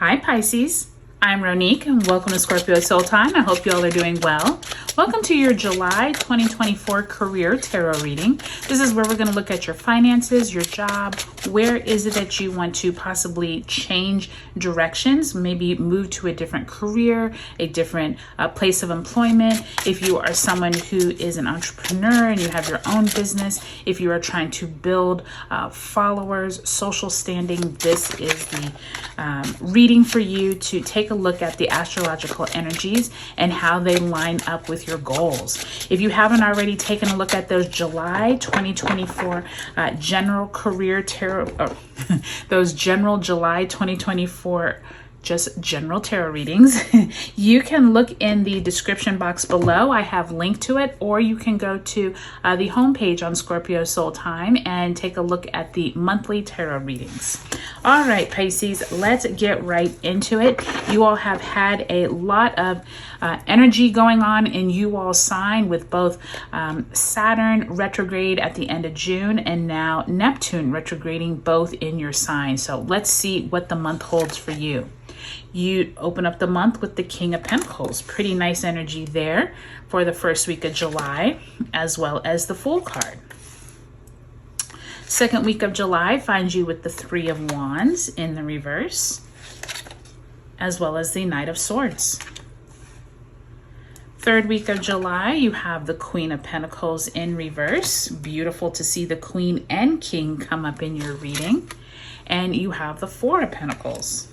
Hi Pisces, I'm Ronique and welcome to Scorpio Soul Time. I hope you all are doing well. Welcome to your July 2024 career tarot reading. This is where we're going to look at your finances, your job. Where is it that you want to possibly change directions, maybe move to a different career, a different place of employment. If you are someone who is an entrepreneur and you have your own business, if you are trying to build followers, social standing, this is the reading for you to take a look at the astrological energies and how they line up with your goals. If you haven't already taken a look at those July 2024 general career tarot, those general July 2024 just general tarot readings, you can look in the description box below. I have linked to it, or you can go to the homepage on Scorpio Soul Time and take a look at the monthly tarot readings. All right, Pisces, let's get right into it. You all have had a lot of energy going on in you all sign with both Saturn retrograde at the end of June and now Neptune retrograding both in your sign. So let's see what the month holds for you. You open up the month with the King of Pentacles. Pretty nice energy there for the first week of July, as well as the Fool card. Second week of July finds you with the Three of Wands in the reverse, as well as the Knight of Swords. Third week of July, you have the Queen of Pentacles in reverse. Beautiful to see the Queen and King come up in your reading. And you have the Four of Pentacles.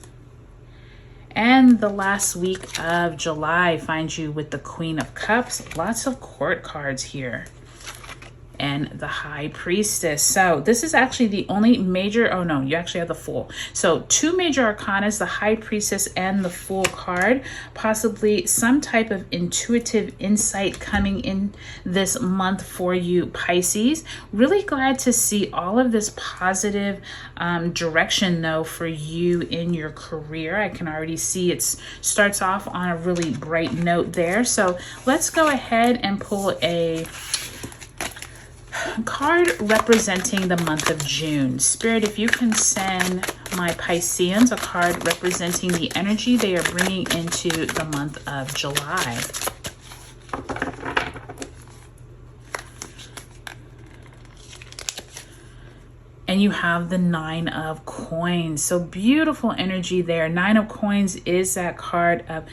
And the last week of July finds you with the Queen of Cups. Lots of court cards here. And the High Priestess. So this is actually the only major, oh no, you actually have the Fool. So two major arcanas, the High Priestess and the Fool card. Possibly some type of intuitive insight coming in this month for you, Pisces. Really glad to see all of this positive direction though for you in your career. I can already see it starts off on a really bright note there. So let's go ahead and pull a card representing the month of June. Spirit, if you can send my Pisceans a card representing the energy they are bringing into the month of July. And you have the Nine of Coins. So beautiful energy there. Nine of Coins is that card of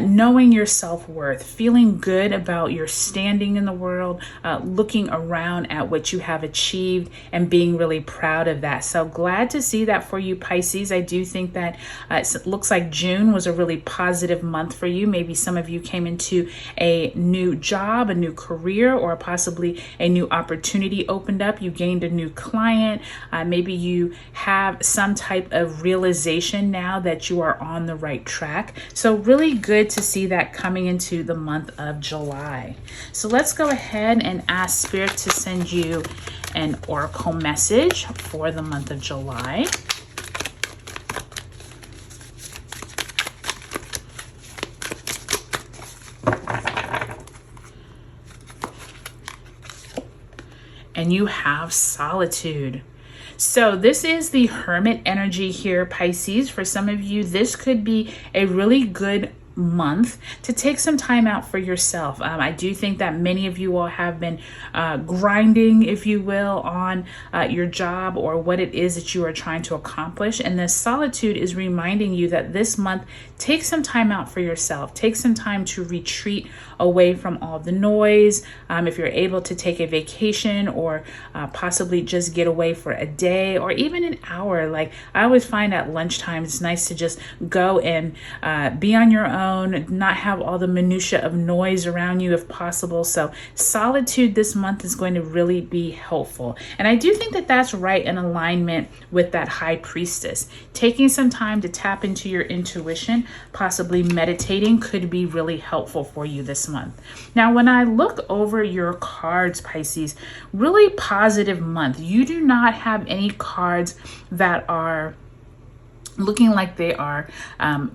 knowing your self-worth, feeling good about your standing in the world, looking around at what you have achieved and being really proud of that. So glad to see that for you, Pisces. I do think that it looks like June was a really positive month for you. Maybe some of you came into a new job, a new career, or possibly a new opportunity opened up. You gained a new client. Maybe you have some type of realization now that you are on the right track. So really good to see that coming into the month of July. So let's go ahead and ask Spirit to send you an oracle message for the month of July. And you have Solitude. So this is the Hermit energy here, Pisces. For some of you, this could be a really good month to take some time out for yourself. I do think that many of you all have been grinding, if you will, on your job or what it is that you are trying to accomplish. And this Solitude is reminding you that this month, take some time out for yourself. Take some time to retreat away from all the noise. If you're able to take a vacation or possibly just get away for a day or even an hour. Like I always find at lunchtime, it's nice to just go and be on your own, not have all the minutia of noise around you if possible. So Solitude this month is going to really be helpful. And I do think that that's right in alignment with that High Priestess. Taking some time to tap into your intuition, possibly meditating, could be really helpful for you this month. Now, when I look over your cards, Pisces, really positive month. You do not have any cards that are looking like they are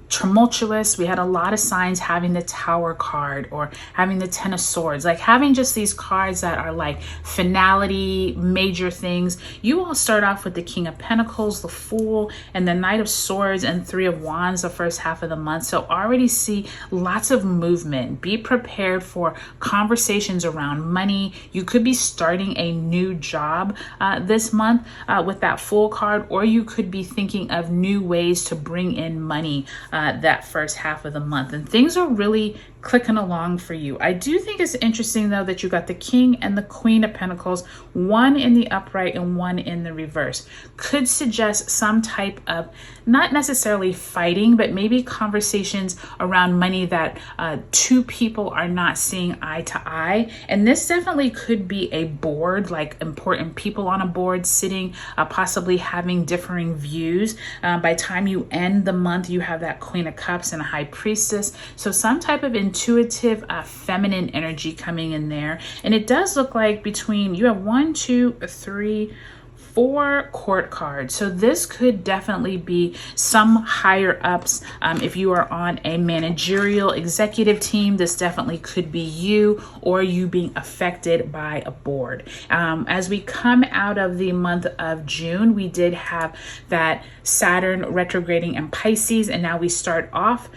tumultuous. We had a lot of signs having the Tower card or having the Ten of Swords, like having just these cards that are like finality, major things. You all start off with the King of Pentacles, the Fool, and the Knight of Swords and Three of Wands the first half of the month. So already see lots of movement. Be prepared for conversations around money. You could be starting a new job this month with that Fool card, or you could be thinking of new ways to bring in money that first half of the month, and things are really clicking along for you. I do think it's interesting though that you got the King and the Queen of Pentacles, one in the upright and one in the reverse. Could suggest some type of, not necessarily fighting, but maybe conversations around money that two people are not seeing eye to eye. And this definitely could be a board, like important people on a board sitting, possibly having differing views. By the time you end the month, you have that Queen of Cups and a High Priestess. So some type of intuitive feminine energy coming in there. And it does look like between, you have 1, 2, 3, 4 court cards. So this could definitely be some higher ups. If you are on a managerial executive team, this definitely could be you, or you being affected by a board. As we come out of the month of June, we did have that Saturn retrograding in Pisces, and now we start off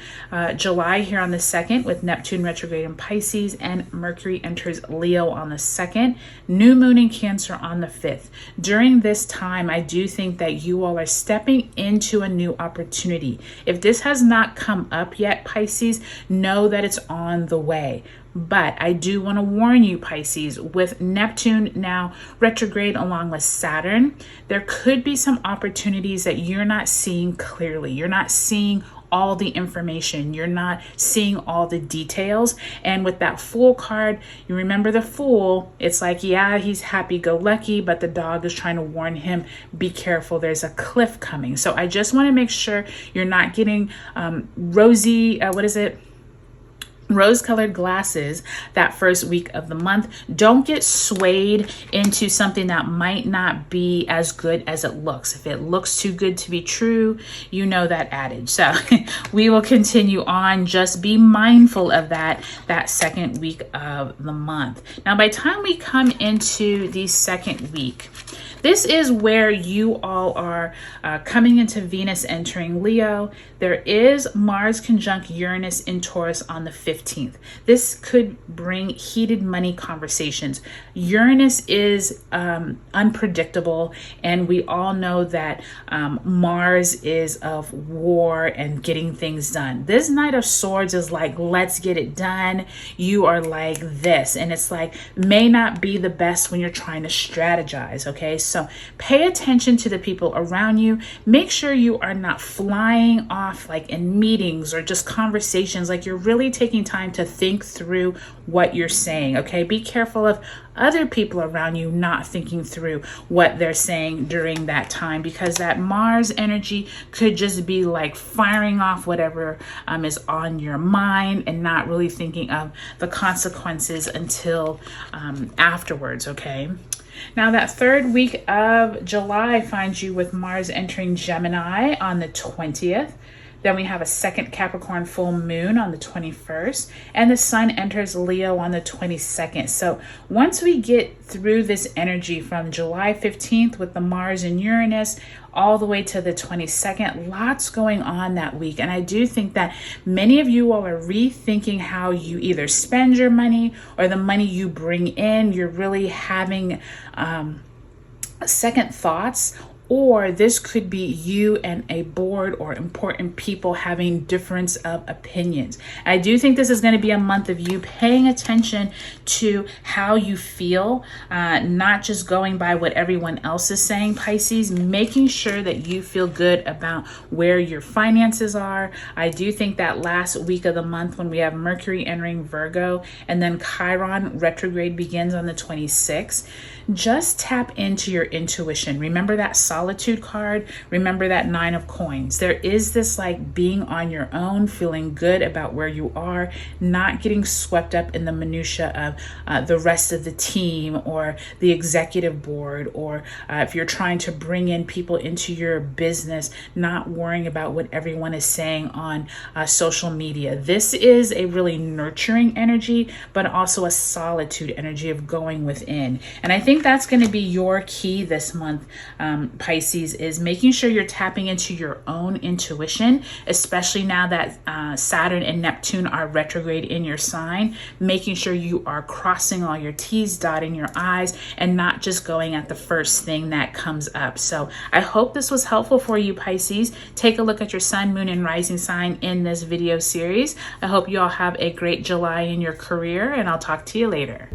July here on the 2nd with Neptune retrograde in Pisces, and Mercury enters Leo on the 2nd, new moon in Cancer on the 5th. During this time, I do think that you all are stepping into a new opportunity. If this has not come up yet, Pisces, know that it's on the way. But I do want to warn you, Pisces, with Neptune now retrograde along with Saturn, there could be some opportunities that you're not seeing clearly. You're not seeing all the information. You're not seeing all the details. And with that Fool card, you remember the Fool, it's like, yeah, he's happy-go-lucky, but the dog is trying to warn him, be careful, there's a cliff coming. So I just want to make sure you're not getting rose-colored glasses that first week of the month. Don't get swayed into something that might not be as good as it looks. If it looks too good to be true, you know that adage. So we will continue on. Just be mindful of that second week of the month. Now, by the time we come into the second week, this is where you all are coming into Venus entering Leo. There is Mars conjunct Uranus in Taurus on the 15th. This could bring heated money conversations. Uranus is unpredictable, and we all know that Mars is of war and getting things done. This Knight of Swords is like, let's get it done. You are like this, and it's like, may not be the best when you're trying to strategize, okay? So pay attention to the people around you. Make sure you are not flying off like in meetings or just conversations, like you're really taking time to think through what you're saying, okay? Be careful of other people around you not thinking through what they're saying during that time, because that Mars energy could just be like firing off whatever is on your mind and not really thinking of the consequences until afterwards, okay? Now, that third week of July finds you with Mars entering Gemini on the 20th. Then we have a second Capricorn full moon on the 21st, and the sun enters Leo on the 22nd. So once we get through this energy from July 15th with the Mars and Uranus all the way to the 22nd, lots going on that week. And I do think that many of you all are rethinking how you either spend your money or the money you bring in. You're really having second thoughts. Or this could be you and a board or important people having difference of opinions. I do think this is going to be a month of you paying attention to how you feel, not just going by what everyone else is saying, Pisces, making sure that you feel good about where your finances are. I do think that last week of the month when we have Mercury entering Virgo and then Chiron retrograde begins on the 26th, just tap into your intuition. Remember that solitude Solitude card, remember that 9 of coins. There is this like being on your own, feeling good about where you are, not getting swept up in the minutia of the rest of the team or the executive board, or if you're trying to bring in people into your business, not worrying about what everyone is saying on social media. This is a really nurturing energy, but also a solitude energy of going within. And I think that's going to be your key this month, Pisces, is making sure you're tapping into your own intuition, especially now that Saturn and Neptune are retrograde in your sign, making sure you are crossing all your T's, dotting your I's, and not just going at the first thing that comes up. So I hope this was helpful for you, Pisces. Take a look at your sun, moon, and rising sign in this video series. I hope you all have a great July in your career, and I'll talk to you later.